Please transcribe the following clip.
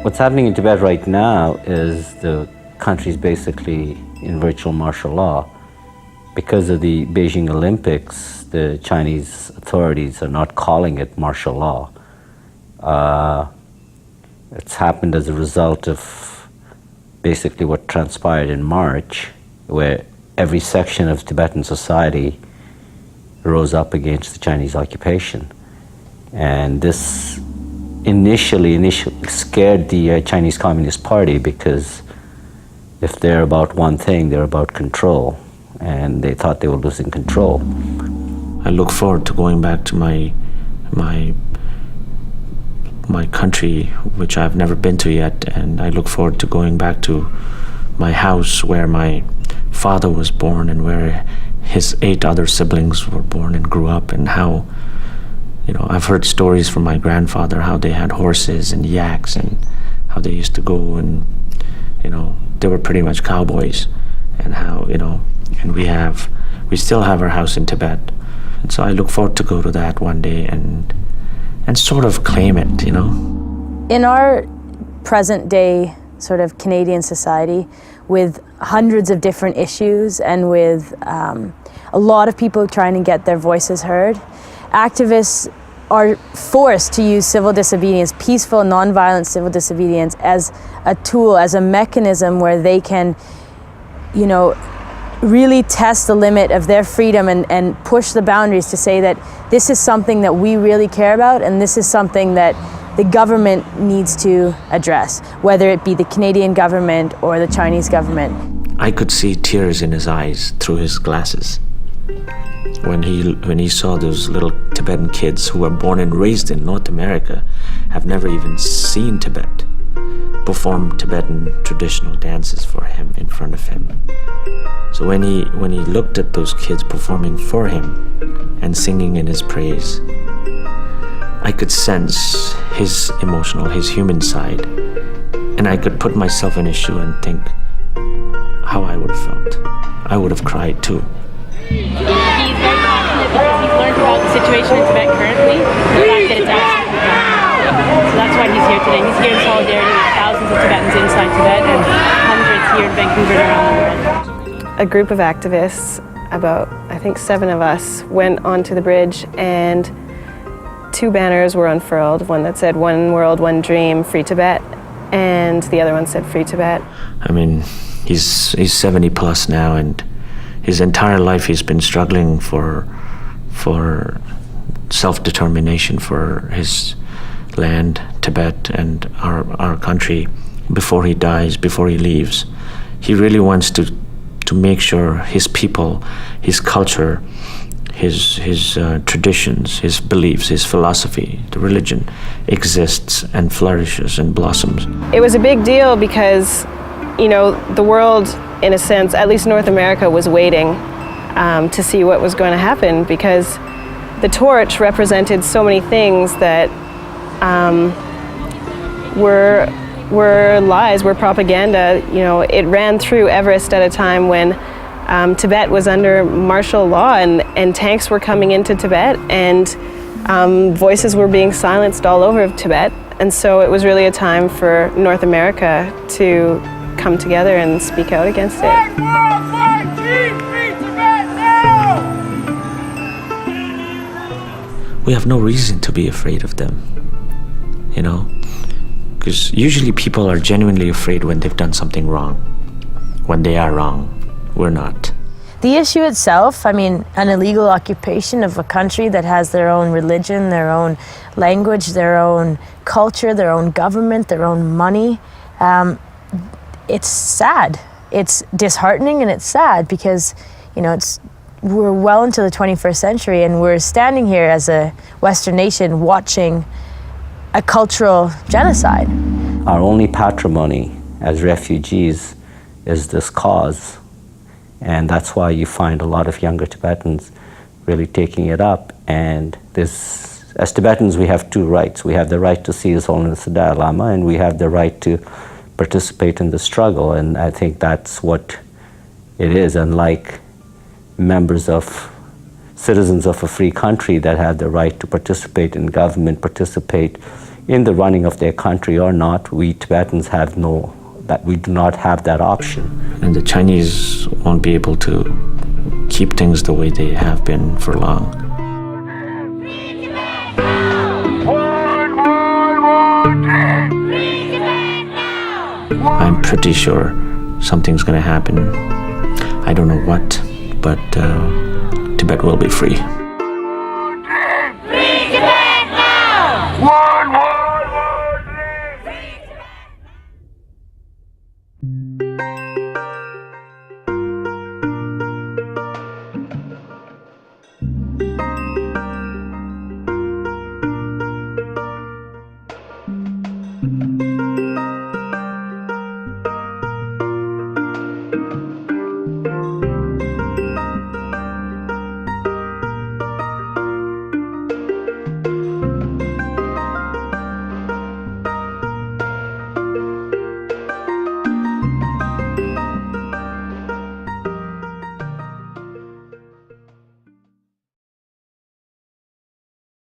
What's happening in Tibet right now is the country's basically in virtual martial law. Because of the Beijing Olympics, the Chinese authorities are not calling it martial law. It's happened as a result of basically what transpired in March, where every section of Tibetan society rose up against the Chinese occupation. And this initially scared the Chinese Communist Party, because if they're about one thing, they're about control, and they thought they were losing control. I look forward to going back to my country, which I've never been to yet, and I look forward to going back to my house where my father was born and where his 8 other siblings were born and grew up, and how, you know, I've heard stories from my grandfather how they had horses and yaks and how they used to go, and, you know, they were pretty much cowboys, and how, you know, and we still have our house in Tibet. And so I look forward to go to that one day and sort of claim it, you know. In our present day sort of Canadian society, with hundreds of different issues and with a lot of people trying to get their voices heard, activists are forced to use civil disobedience, peaceful, nonviolent civil disobedience, as a tool, as a mechanism where they can, you know, really test the limit of their freedom and push the boundaries to say that this is something that we really care about, and this is something that the government needs to address, whether it be the Canadian government or the Chinese government. I could see tears in his eyes through his glasses when he saw those little Tibetan kids who were born and raised in North America, have never even seen Tibet, perform Tibetan traditional dances for him, in front of him. So when he looked at those kids performing for him and singing in his praise, I could sense his emotional, his human side, and I could put myself in his shoe and think how I would have felt. I would have cried too. He's very passionate because he's learned about the situation in Tibet currently, the fact that it's actually so that's why he's here today. He's here in solidarity with thousands of Tibetans inside Tibet and hundreds here in Vancouver and around the world. A group of activists, about I think 7 of us, went onto the bridge, and 2 banners were unfurled. One that said "One World, One Dream, Free Tibet," and the other one said "Free Tibet." I mean, he's 70 plus now, and his entire life he's been struggling for self-determination for his land, Tibet, and our country before he dies, before he leaves. He really wants to make sure his people, his culture, his traditions, his beliefs, his philosophy, the religion exists and flourishes and blossoms. It was a big deal because, you know, the world, in a sense, at least North America, was waiting to see what was going to happen, because the torch represented so many things that were lies, were propaganda. You know, it ran through Everest at a time when Tibet was under martial law, and tanks were coming into Tibet, and voices were being silenced all over Tibet. And so it was really a time for North America to come together and speak out against it. We have no reason to be afraid of them, you know, because usually people are genuinely afraid when they've done something wrong. When they are wrong, we're not. The issue itself, I mean, an illegal occupation of a country that has their own religion, their own language, their own culture, their own government, their own money, it's sad. It's disheartening and it's sad because, you know, we're well into the 21st century and we're standing here as a Western nation watching a cultural genocide. Our only patrimony as refugees is this cause. And that's why you find a lot of younger Tibetans really taking it up. And as Tibetans, we have 2 rights. We have the right to see His Holiness the Dalai Lama, and we have the right to participate in the struggle, and I think that's what it is. Unlike citizens of a free country that have the right to participate in government, participate in the running of their country or not, we Tibetans we do not have that option. And the Chinese won't be able to keep things the way they have been for long. I'm pretty sure something's going to happen. I don't know what, but Tibet will be free.